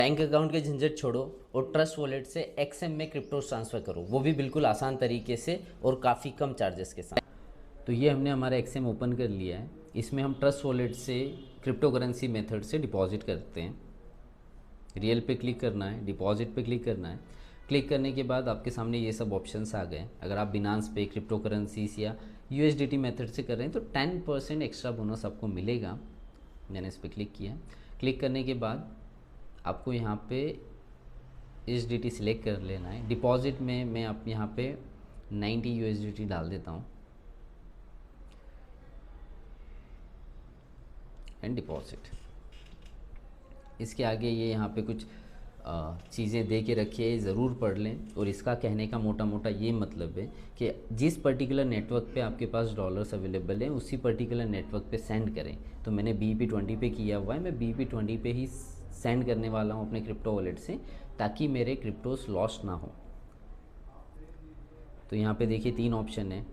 Bank account के झंझट छोड़ो और ट्रस्ट वॉलेट से एक्सएम में क्रिप्टो ट्रांसफ़र करो, वो भी बिल्कुल आसान तरीके से और काफ़ी कम चार्जेस के साथ। तो ये हमने हमारा एक्सएम ओपन कर लिया है। इसमें हम ट्रस्ट वॉलेट से क्रिप्टो करेंसी मेथड से डिपॉजिट करते हैं। रियल पे क्लिक करना है, डिपॉजिट पे क्लिक करना है। क्लिक करने के बाद आपके सामने ये सब ऑप्शंस आ गए। अगर आप बिनांस पे, क्रिप्टो करेंसीज या यूएसडीटी मेथड से कर रहे हैं तो 10% एक्स्ट्रा बोनस आपको मिलेगा। मैंने इस पर क्लिक किया। क्लिक करने के बाद आपको यहाँ पे USDT सिलेक्ट कर लेना है। डिपॉजिट में मैं आप यहाँ पे 90 USDT डाल देता हूँ एंड डिपॉजिट। इसके आगे ये यहाँ पे कुछ चीज़ें दे के रखिए, ज़रूर पढ़ लें। और इसका कहने का मोटा मोटा ये मतलब है कि जिस पर्टिकुलर नेटवर्क पे आपके पास डॉलर्स अवेलेबल हैं उसी पर्टिकुलर नेटवर्क पे सेंड करें। तो मैंने BEP20 पे किया हुआ है, मैं BEP20 पे ही सेंड करने वाला हूँ अपने क्रिप्टो वॉलेट से, ताकि मेरे क्रिप्टोस लॉस्ट ना हो। तो यहाँ पे देखिए 3 ऑप्शन है।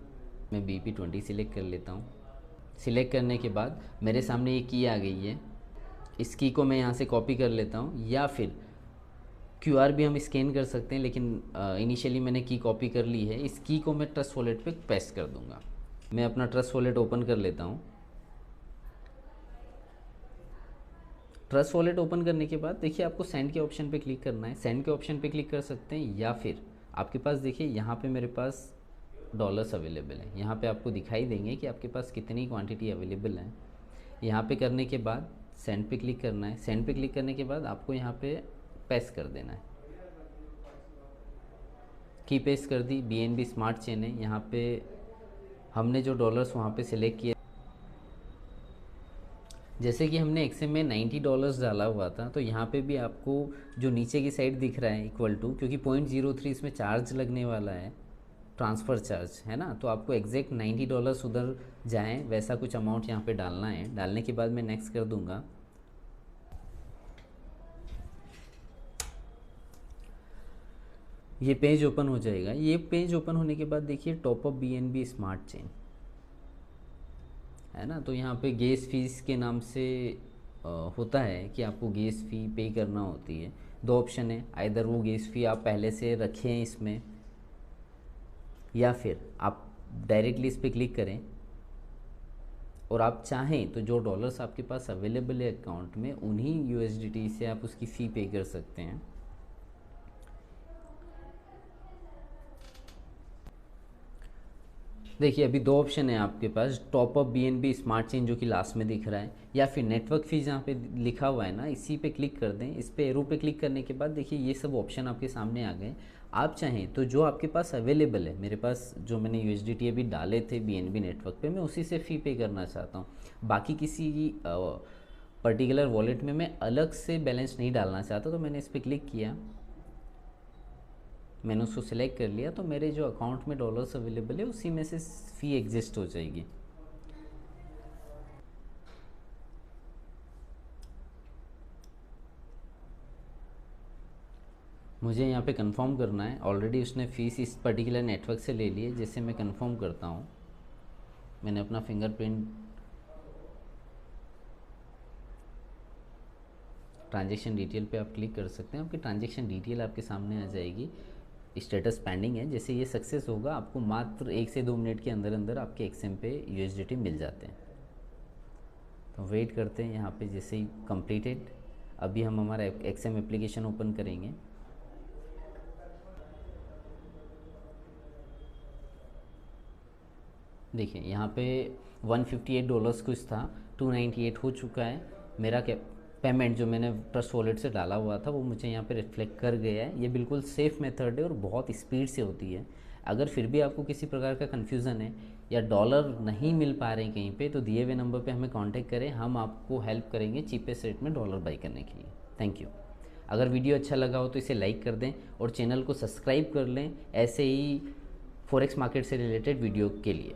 मैं BEP20 सिलेक्ट कर लेता हूँ। सिलेक्ट करने के बाद मेरे सामने ये की आ गई है। इस की को मैं यहाँ से कॉपी कर लेता हूँ, या फिर QR भी हम स्कैन कर सकते हैं, लेकिन इनिशियली मैंने की कॉपी कर ली है। इस की को मैं ट्रस्ट वॉलेट पे पेस्ट कर दूँगा। मैं अपना ट्रस्ट वॉलेट ओपन कर लेता हूँ। ट्रस्ट वॉलेट ओपन करने के बाद देखिए आपको सेंड के ऑप्शन पे क्लिक करना है। सेंड के ऑप्शन पे क्लिक कर सकते हैं, या फिर आपके पास देखिए यहाँ पे मेरे पास डॉलर्स अवेलेबल हैं। यहाँ पे आपको दिखाई देंगे कि आपके पास कितनी क्वांटिटी अवेलेबल है। यहाँ पे करने के बाद सेंड पे क्लिक करना है। सेंड पे क्लिक करने के बाद आपको यहाँ पे पेस्ट कर देना है। की पेस्ट कर दी। BNB स्मार्ट चेन है। यहाँ पे हमने जो डॉलर्स वहाँ पे सिलेक्ट किए, जैसे कि हमने एक्सएम में $90 डाला हुआ था, तो यहाँ पे भी आपको जो नीचे की साइड दिख रहा है इक्वल टू, क्योंकि 0.03 इसमें चार्ज लगने वाला है, ट्रांसफ़र चार्ज है ना, तो आपको एग्जैक्ट $90 उधर जाएं वैसा कुछ अमाउंट यहाँ पे डालना है। डालने के बाद मैं नेक्स्ट कर दूँगा। ये पेज ओपन हो जाएगा। ये पेज ओपन होने के बाद देखिए टॉपअप BNB स्मार्ट चेन है ना, तो यहाँ पे गैस फीस के नाम से होता है कि आपको गैस फ़ी पे करना होती है। 2 ऑप्शन है, आइदर वो गैस फ़ी आप पहले से रखें इसमें, या फिर आप डायरेक्टली इस पर क्लिक करें और आप चाहें तो जो डॉलर्स आपके पास अवेलेबल है अकाउंट में उन्हीं USDT से आप उसकी फ़ी पे कर सकते हैं। देखिए अभी 2 ऑप्शन है आपके पास, टॉपअप BNB स्मार्ट चेन जो कि लास्ट में दिख रहा है, या फिर नेटवर्क फीस जहाँ पे लिखा हुआ है ना, इसी पे क्लिक कर दें। इस पे एरो पे क्लिक करने के बाद देखिए ये सब ऑप्शन आपके सामने आ गए। आप चाहें तो जो आपके पास अवेलेबल है, मेरे पास जो मैंने USDT अभी डाले थे BNB नेटवर्क पे, मैं उसी से फ़ी पे करना चाहता हूँ। बाकी किसी पर्टिकुलर वॉलेट में मैं अलग से बैलेंस नहीं डालना चाहता, तो मैंने इस पर क्लिक किया, मैंने उसको सिलेक्ट कर लिया, तो मेरे जो अकाउंट में डॉलर्स अवेलेबल है उसी में से फ़ी एग्जिस्ट हो जाएगी। मुझे यहाँ पे कंफर्म करना है। ऑलरेडी उसने फ़ीस इस पर्टिकुलर नेटवर्क से ले ली है, जिससे मैं कंफर्म करता हूँ। मैंने अपना फिंगरप्रिंट, ट्रांजेक्शन डिटेल पे आप क्लिक कर सकते हैं। आपकी ट्रांजेक्शन डिटेल आपके सामने आ जाएगी। स्टेटस पेंडिंग है। जैसे ये सक्सेस होगा आपको मात्र 1 से 2 मिनट के अंदर अंदर आपके एक्सएम पे USDT मिल जाते हैं। तो वेट करते हैं यहाँ पे। जैसे ही कंप्लीटेड, अभी हम हमारा एक्सएम एप्लीकेशन ओपन करेंगे। देखिए यहाँ पे $158 कुछ था, 298 हो चुका है। मेरा पेमेंट जो मैंने ट्रस्ट वॉलेट से डाला हुआ था वो मुझे यहाँ पे रिफ्लेक्ट कर गया है। ये बिल्कुल सेफ़ मेथड है और बहुत स्पीड से होती है। अगर फिर भी आपको किसी प्रकार का कन्फ्यूज़न है या डॉलर नहीं मिल पा रहे हैं कहीं पे, तो दिए हुए नंबर पे हमें कांटेक्ट करें, हम आपको हेल्प करेंगे चीपेस्ट रेट में डॉलर बाई करने के लिए। Thank you. अगर वीडियो अच्छा लगा हो तो इसे लाइक कर दें और चैनल को सब्सक्राइब कर लें ऐसे ही फॉरेक्स मार्केट से रिलेटेड वीडियो के लिए।